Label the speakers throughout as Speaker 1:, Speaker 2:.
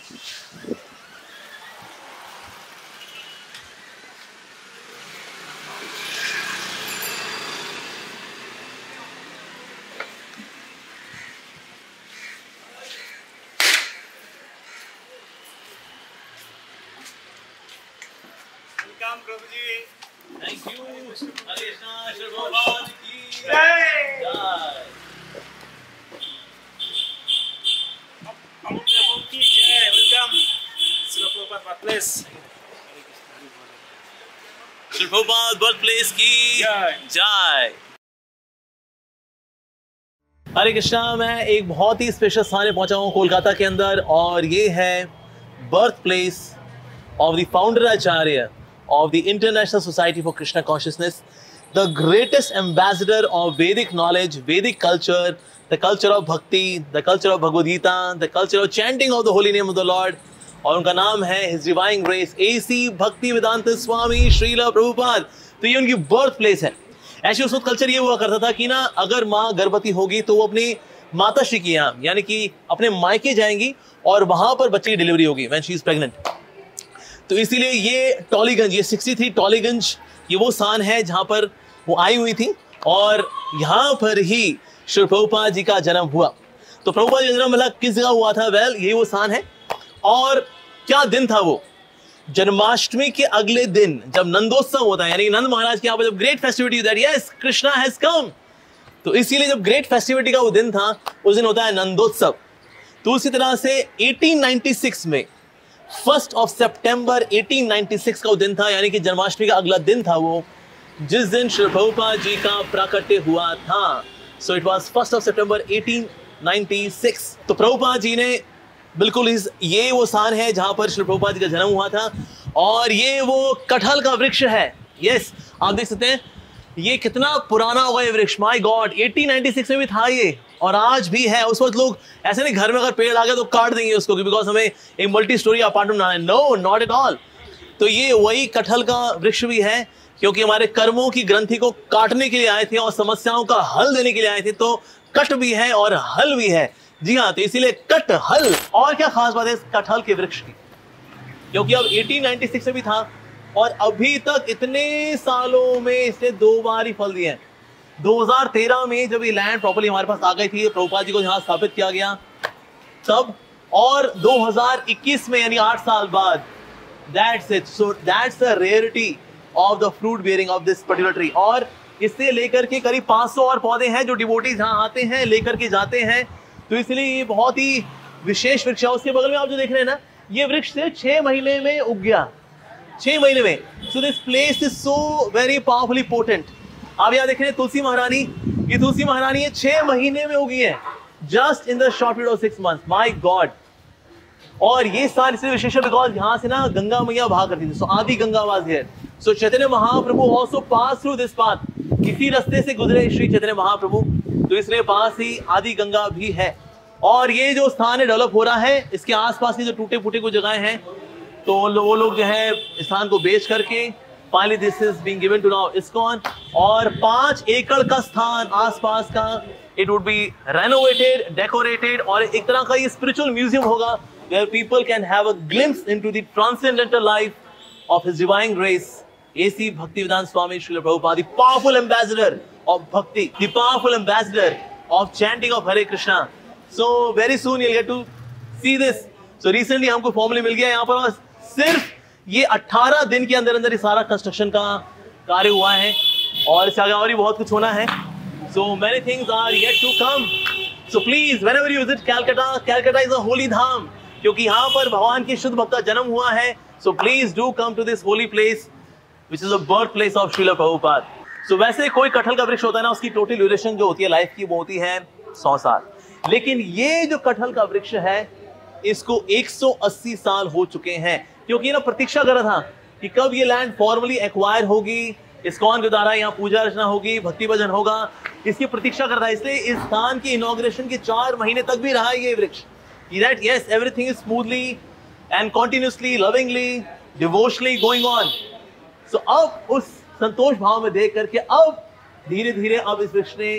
Speaker 1: Welcome Prabhu ji.
Speaker 2: Thank you. Hare Krishna, Shri भगवान की
Speaker 1: जय। प्रभु की जय। Welcome Shri Prabhupada birthplace.
Speaker 2: श्री भगवान बर्थप्लेस की जय। हरे कृष्णा। मैं एक बहुत ही स्पेशल स्थान पे पहुंचा हूं कोलकाता के अंदर, और ये है birth place of the founder Acharya of the International Society for Krishna Consciousness, the greatest ambassador of Vedic knowledge, Vedic culture, the culture of bhakti, the culture of Bhagavad Gita, the culture of chanting of the holy name of the Lord. और उनका नाम है His Divine Grace AC Bhaktivedanta Swami Srila Prabhupada. तो ये उनकी birth place है। ऐसे उस वक्त कल्चर ये हुआ करता था कि ना, अगर माँ गर्भवती होगी तो वो अपनी माताश्री की यहाँ यानी कि अपने मायके जाएंगी और वहां पर बच्चे की डिलीवरी होगी व्हेन शी इज प्रेग्नेंट। तो इसीलिए ये टॉलीगंज, ये 63 टॉलीगंज, ये वो स्थान है जहां पर वो आई हुई थी, और यहाँ पर ही श्री प्रभुपाद जी का जन्म हुआ। तो प्रभुपाद जी का जन्म मतलब किस जगह हुआ था? वेल, यही वो स्थान है। और क्या दिन था वो? जन्माष्टमी के अगले दिन जब नंदोत्सव होता है, यानी नंद महाराज के यहाँ पर जब great festivity that yes Krishna has come, तो इसीलिए जब ग्रेट फेस्टिविटी का वो दिन था, उस दिन होता है नंदोत्सव। तो उसी तरह से 1896 में 1 सितंबर 1896 का वो दिन था, यानी कि जन्माष्टमी का अगला दिन था वो, जिस दिन श्री प्रभुपाद जी का प्राकट्य हुआ था। सो इट वाज 1 सितंबर 1896। तो प्रभुपाद जी ने बिल्कुल ये वो स्थान है जहां पर श्री प्रभुपाद जी का जन्म हुआ था, और ये वो कटहल का वृक्ष है। यस, आप देख सकते हैं ये कितना पुराना होगा ये वृक्ष। माय गॉड, 1896 में भी था ये, और आज भी है। उस वक्त लोग ऐसे नहीं, घर में अगर पेड़ आ गया तो काट देंगे उसको बिकॉज हमें एक मल्टी स्टोरी अपार्टमेंट बनाना है। No, not at all. तो ये वही कटहल का वृक्ष भी है, क्योंकि हमारे कर्मों की ग्रंथि को काटने के लिए आए थे और समस्याओं का हल देने के लिए आए थे। तो कट भी है और हल भी है। जी हाँ, तो इसीलिए कटहल। और क्या खास बात है इस कटहल के वृक्ष की? क्योंकि अब 1896 में भी था और अभी तक इतने सालों में इसने 2 बार ही फल दिए हैं। 2013 में जब ये लैंड प्रॉपर्ली हमारे पास आ गई थी, प्रभुपाद जी को यहाँ स्थापित किया गया तब, और 2021 में यानी 8 साल बाद, that's it. So that's the rarity of the fruit bearing of this particular tree. और इससे लेकर के करीब 500 और पौधे हैं जो डिवोटीज यहाँ आते हैं, लेकर के जाते हैं। तो इसलिए ये बहुत ही विशेष वृक्ष है। उसके बगल में आप जो देख रहे हैं ना, ये वृक्ष से 6 महीने में उग गया, 6 महीने में। So this place is so very powerfully potent. आप यहाँ देख रहे हैं तुलसी महारानी, ये तुलसी महारानी है 6 महीने में उगी है, just in the short period of 6 months. My God. और ये स्थान इसलिए विशेष है बिकॉज यहाँ से ना गंगा मैया बहा करती थी। सो आदि Ganga was here. So Chaitanya Mahaprabhu also pass through this path. इसी रास्ते से गुजरे श्री चैतन्य महाप्रभु, तो इसलिए पास ही आदि गंगा भी है। और ये जो स्थान है डेवलप हो रहा है, इसके आसपास की जो टूटे फूटे कुछ जगहें हैं, तो वो लोग जो है स्थान को बेच करके finally this is being given to now ISKCON, और 5 एकड़ का स्थान आसपास का it would be renovated, decorated, और एक तरह का ये spiritual museum होगा where people can have a glimpse into the transcendental life of His Divine Grace AC Bhaktivedanta Swami Srila Prabhupada, the powerful ambassador of bhakti, the powerful ambassador of chanting of Hare Krishna. So very soon you'll get to see this. So recently हमको formally मिल गया यहाँ पर, सिर्फ ये 18 दिन के अंदर अंदर ये सारा कंस्ट्रक्शन का कार्य हुआ है, और इससे आगे और भी बहुत कुछ होना है। So many things are yet to come. So please, whenever you visit Calcutta, Calcutta is a holy धाम, क्योंकि यहाँ पर भगवान के शुद्ध भक्त का जन्म हुआ है। So please do come to this holy place, which is the birthplace of Srila Prabhupada. So वैसे कोई कटहल का वृक्ष होता है ना, उसकी टोटल ड्यूरेशन जो होती है लाइफ की वो होती है 100 साल, लेकिन ये जो कटहल का वृक्ष है इसको 180 साल हो चुके हैं, क्योंकि ना प्रतीक्षा कर रहा था कि कब ये लैंड फॉर्मली एक्वायर होगी, ISKCON के द्वारा यहाँ पूजा अर्चना होगी, भक्ति भजन होगा, इसकी प्रतीक्षा कर रहा है। इसलिए इस स्थान की इनॉग्रेशन के 4 महीने तक भी रहा है ये वृक्ष। That yes, everything is smoothly and continuously, lovingly, devotionally going on. So अब उस संतोष भाव में देख करके अब धीरे धीरे अब इस वृक्ष ने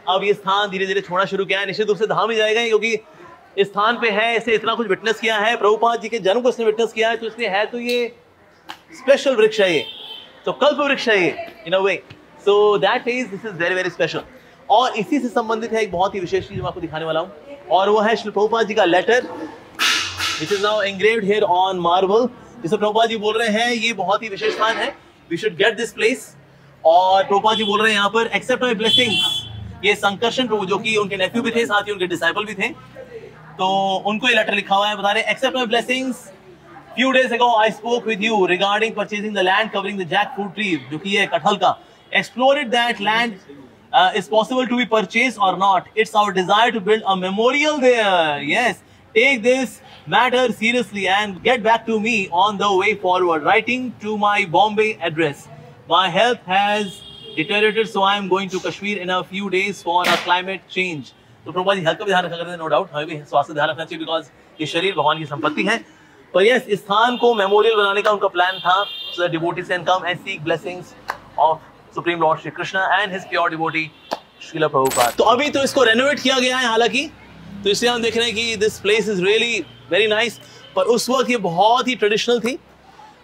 Speaker 2: अब ये स्थान धीरे धीरे छोड़ना शुरू किया है। निश्चित रूप से धाम ही जाएगा, क्योंकि इस स्थान पे है, इसे इतना कुछ विटनेस किया है, प्रभुपाद जी के जन्म को इसने विटनेस किया है, तो इसलिए है तो ये स्पेशल वृक्ष है ये, तो कल्प वृक्ष है ये in a way, so that is this is very very special. और इसी से संबंधित है एक बहुत ही विशेष चीज मैं आपको दिखाने वाला हूँ, और वो है श्री प्रभुपाद जी का letter which is now engraved here on marble। जिसे प्रभुपाद जी बोल रहे हैं ये बहुत ही विशेष स्थान है, we should get this place. और प्रभुपाद जी बोल रहे हैं यहाँ पर एक्सेप्ट माय ब्लेसिंग्स, ये संकर्षण प्रभु जो कि उनके नेफ्यू भी थे, साथ ही उनके डिसाइपल भी थे, तो उनको ये लेटर लिखा हुआ है, बता रहे accept my blessings, few days ago I spoke with you regarding purchasing the land covering the jackfruit tree, जो कि ये कटहल का, explored that land is possible to be purchased or not, it's our desire to build a memorial there, yes, take this matter seriously and get back to me on the way forward, writing to my Bombay address, my health has deteriorated so I am going to Kashmir in a few days for a climate change। तो Prabhupada ji health का भी ध्यान रखा करते हैं, no doubt, हमें भी स्वास्थ्य ध्यान रखना चाहिए, बिकॉज ये शरीर भगवान की संपत्ति है। पर यस, इस स्थान को मेमोरियल बनाने का उनका प्लान था, so that devotees can come and seek blessings of supreme Lord Shri Krishna and his pure devotee Srila Prabhupada. तो अभी तो इसको रेनोवेट किया गया है हालांकि, तो इसलिए हम देख रहे हैं कि this place is really very nice, पर उस वक्त ये बहुत ही ट्रेडिशनल थी,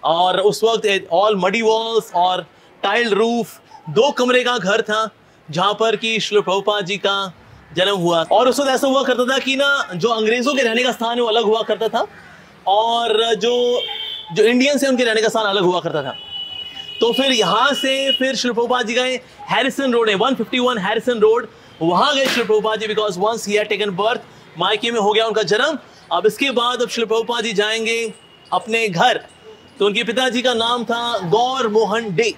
Speaker 2: और उस वक्त ऑल मडी वॉल्स और टाइल्ड रूफ, 2 कमरे का घर था जहाँ पर कि श्री प्रभुपाद जी का जन्म हुआ। और उस वक्त ऐसा हुआ करता था कि ना जो अंग्रेजों के रहने का स्थान है वो अलग हुआ करता था, और जो इंडियंस है उनके रहने का स्थान अलग हुआ करता था। तो फिर यहाँ से फिर श्री प्रभुपाद जी गए हैरिसन रोड है, 151 हैरिसन रोड, वहाँ गए Shri Prabhupada ji, because once he had taken birth, मायके में हो गया उनका जन्म। अब इसके बाद अब श्री प्रभुपाद जी जाएंगे अपने घर, तो उनके पिताजी का नाम था गौर मोहन डे।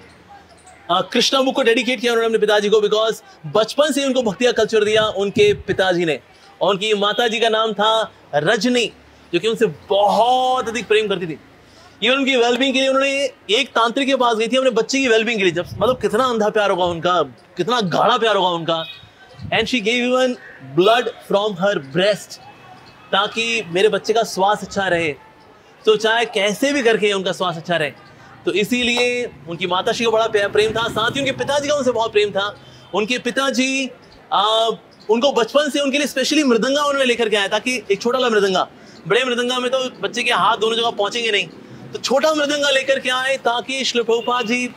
Speaker 2: कृष्णा बुक को डेडिकेट किया उन्होंने अपने पिताजी को, बिकॉज बचपन से उनको भक्ति का कल्चर दिया उनके पिताजी ने। और उनकी माता जी का नाम था रजनी, जो कि उनसे बहुत अधिक प्रेम करती थी। इवन उनकी वेलबींग के लिए उन्होंने एक तांत्रिक के पास गई थी अपने बच्चे की वेलबींग के लिए, जब मतलब कितना अंधा प्यार होगा उनका, कितना गाढ़ा प्यार होगा उनका। And she gave even blood from her breast, ताकि मेरे बच्चे का स्वास्थ्य अच्छा रहे, तो चाहे कैसे भी करके उनका स्वास्थ्य अच्छा रहे। तो इसीलिए उनकी माताश्री को बड़ा प्रेम था, साथ ही उनके पिताजी का उनसे बहुत प्रेम था। उनके पिताजी उनको बचपन से उनके लिए स्पेशली मृदंगा उन्होंने लेकर के आया, ताकि एक छोटा वाला मृदंगा, बड़े मृदंगा में तो बच्चे के हाथ दोनों जगह पहुंचेंगे नहीं, तो छोटा मृदंगा लेकर के आए ताकि श्री प्रभुपाद जी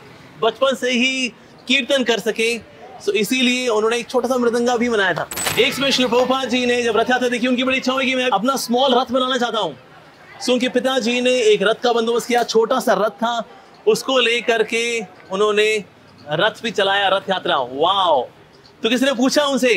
Speaker 2: बचपन से ही कीर्तन कर सके। सो इसीलिए उन्होंने एक छोटा सा मृदंगा भी बनाया था। एक समय श्री प्रभुपाद जी ने जब रथ यात्रा देखी, उनकी बड़ी इच्छा हुई कि मैं अपना स्मॉल रथ बनाना चाहता हूँ। सो उनके पिताजी ने एक रथ का बंदोबस्त किया, छोटा सा रथ था, उसको लेकर के उन्होंने रथ भी चलाया, रथ यात्रा। वाओ! तो किसी ने पूछा उनसे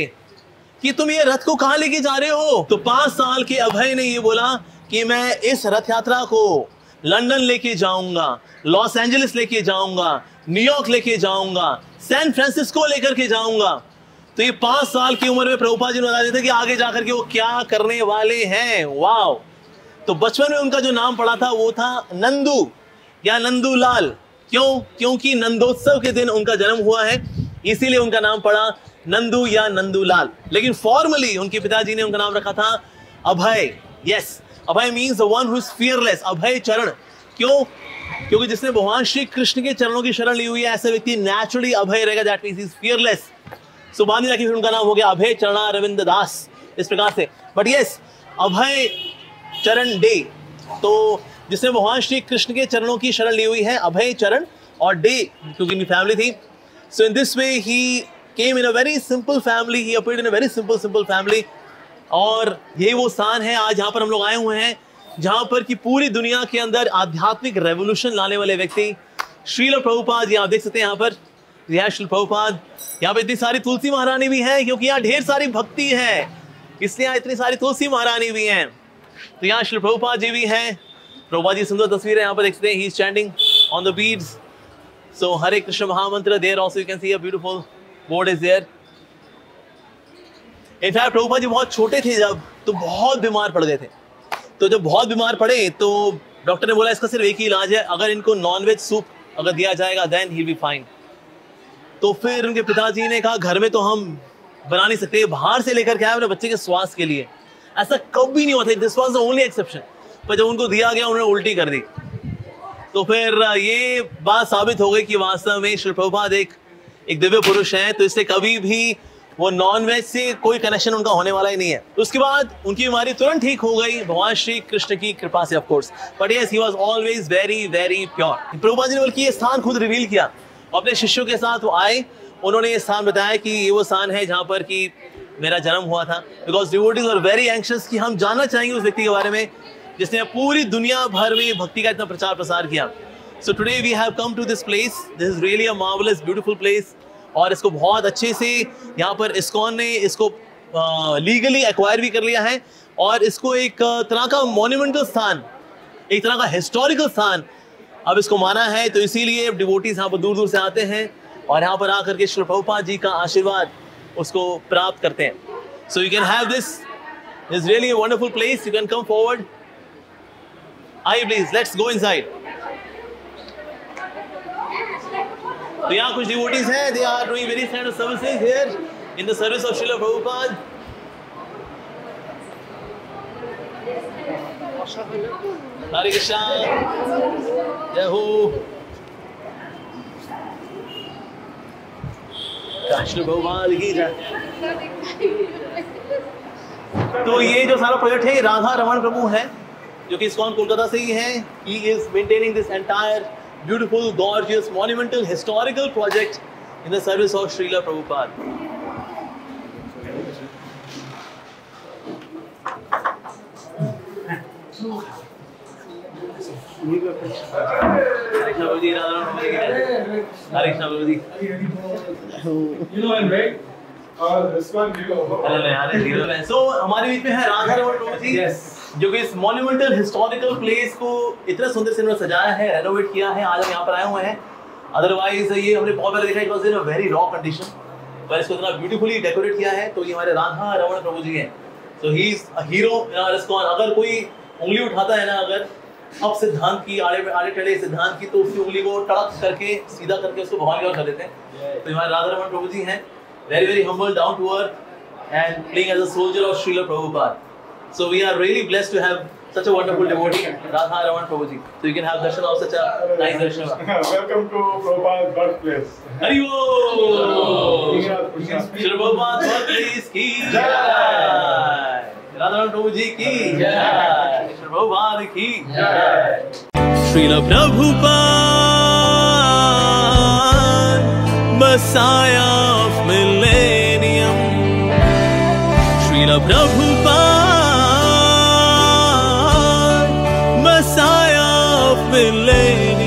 Speaker 2: कि तुम ये रथ को कहाँ लेके जा रहे हो? तो 5 साल के अभय ने ये बोला कि मैं इस रथ यात्रा को लंदन लेके जाऊंगा, लॉस एंजलिस लेके जाऊंगा, न्यूयॉर्क लेके जाऊंगा, सैन फ्रांसिस्को लेकर के जाऊंगा। तो ये 5 साल की उम्र में प्रभुपाद जी ने बता दिया था कि आगे जाकर के वो क्या करने वाले हैं। वाओ! तो बचपन में उनका जो नाम पड़ा था वो था नंदू या नंदूलाल। क्यों? क्योंकि नंदोत्सव के दिन उनका जन्म हुआ है, इसीलिए उनका नाम पड़ा नंदू या नंदूलाल। लेकिन फॉर्मली उनके पिताजी ने उनका नाम रखा था Abhay. Yes, Abhay means the one who is fearless, Abhay Charan. क्यों? क्योंकि जिसने भगवान श्री कृष्ण के चरणों की शरण ली हुई है, ऐसा व्यक्ति नेचुरली अभय रहेगा, that means he is fearless. So बाद में जाके फिर उनका नाम हो गया अभय चरणा रविंद्र दास, इस प्रकार से। बट यस, अभय चरण डे, तो जिसने भगवान श्री कृष्ण के चरणों की शरण ली हुई है, अभय चरण, और डे क्योंकि इनकी फैमिली थी। So in this way he came in a very simple family, he appeared in a very simple family. और ये वो स्थान है आज जहाँ पर हम लोग आए हुए हैं, जहाँ पर कि पूरी दुनिया के अंदर आध्यात्मिक रेवोल्यूशन लाने वाले व्यक्ति श्रील प्रभुपाद, ये आप देख सकते हैं यहाँ पर यह श्रील प्रभुपाद। यहाँ पर इतनी सारी तुलसी महारानी भी है क्योंकि यहाँ ढेर सारी भक्ति है, इसलिए यहाँ इतनी सारी तुलसी महारानी भी हैं। तो यहाँ श्री प्रभुपाद जी भी हैं। प्रभुपाद जी सुंदर तस्वीर है यहाँ पर देख सकते हैं, he is standing on the beads. So Hare Krishna महामंत्र there also you can see a beautiful board is there. In fact Prabhupada ji बहुत छोटे थे जब, तो बहुत बीमार पड़ गए थे। तो जब बहुत बीमार पड़े तो डॉक्टर ने बोला इसका सिर्फ एक ही इलाज है, अगर इनको नॉनवेज सूप अगर दिया जाएगा then he will be fine. तो फिर उनके पिताजी ने कहा घर में तो हम बना नहीं सकते, बाहर से लेकर के आए अपने बच्चे के स्वास्थ्य के लिए। ऐसा कभी नहीं होता, this was the only exception. पर जब उनको दिया गया उन्होंने उल्टी कर दी। तो फिर ये बात साबित हो गई कि वास्तव में श्री प्रभुपाद एक दिव्य पुरुष हैं। तो इससे कभी भी वो नॉन वेज से कोई कनेक्शन उनका होने वाला ही नहीं है। उसके बाद उनकी बीमारी तुरंत ठीक हो गई भगवान श्री कृष्ण की कृपा से, of course, but yes he was always very very pure. Prabhupada ji ने बल्कि ये स्थान खुद रिवील किया, अपने शिष्यों के साथ वो आए, उन्होंने ये स्थान बताया कि ये वो स्थान है जहाँ पर कि मेरा जन्म हुआ था। Because devotees are very anxious कि हम जानना चाहेंगे उस व्यक्ति के बारे में जिसने पूरी दुनिया भर में भक्ति का इतना प्रचार प्रसार किया। So today we have come to this place, this is really a marvellous beautiful place, और इसको बहुत अच्छे से यहाँ पर इस्कॉन ने इसको लीगली एक्वायर भी कर लिया है, और इसको एक तरह का मॉन्यूमेंटल स्थान, एक तरह का हिस्टोरिकल स्थान अब इसको माना है। तो इसीलिए डिवोटीज यहाँ पर दूर दूर से आते हैं और यहाँ पर आकर के श्री प्रभुपाद जी का आशीर्वाद उसको प्राप्त करते हैं। So you can have this is really a wonderful place, you can come forward. आइए प्लीज, लेट्स गो इनसाइड। तो यहाँ कुछ डिवोटीज हैं, they are doing various kind of services here in the service of Srila Prabhupada. Hare Krishna, जय हो। कृष्ण भगवान की जय। तो ये जो सारा प्रोजेक्ट है राधा रमन प्रभु है, जो कि इस्कॉन कोलकाता से ही है। He is maintaining this entire beautiful, gorgeous, monumental, historical project in the service of Srila Prabhupada. Hare Krishna Prabhuji, Radha Rama Prabhuji, Hare Krishna Prabhuji.
Speaker 3: You know and right? This one you know.
Speaker 2: So हमारे बीच में है राधा रमन प्रभु जी, जो कि इस monumental historical place को इतना सुंदर से उन्होंने सजाया है, रेनोवेट किया है। आज हम यहाँ पर आए हुए हैं, अदरवाइज ये हमने बहुत बार देखा it was in a very raw condition, पर इसको इतना ब्यूटीफुली डेकोरेट किया है। तो ये हमारे राधा रमन प्रभु जी हैं। So he is a hero in our ISKCON. अगर कोई उंगली उठाता है ना, अगर अब सिद्धांत की आड़े टेढ़े सिद्धांत की, तो उसकी उंगली को टड़क करके सीधा करके उसको भगवान की ओर कर देते हैं। तो हमारे राधा रमन प्रभु जी हैं, very very humble, down to earth, and playing as a soldier of Srila Prabhupada. So we are really blessed to have such a wonderful devotee, Radha Raman Prabhuji. So you can have darshan of such a nice darshan.
Speaker 3: Welcome to Prabhupada's birthplace.
Speaker 2: Hari Bol! Srila Prabhupada's birthplace ki jai! Radha Raman Prabhuji ki jai! Srila Prabhupada ki jai! Srila Prabhupada, Messiah of Millennium. Srila Prabhupada, Messiah of Millennium.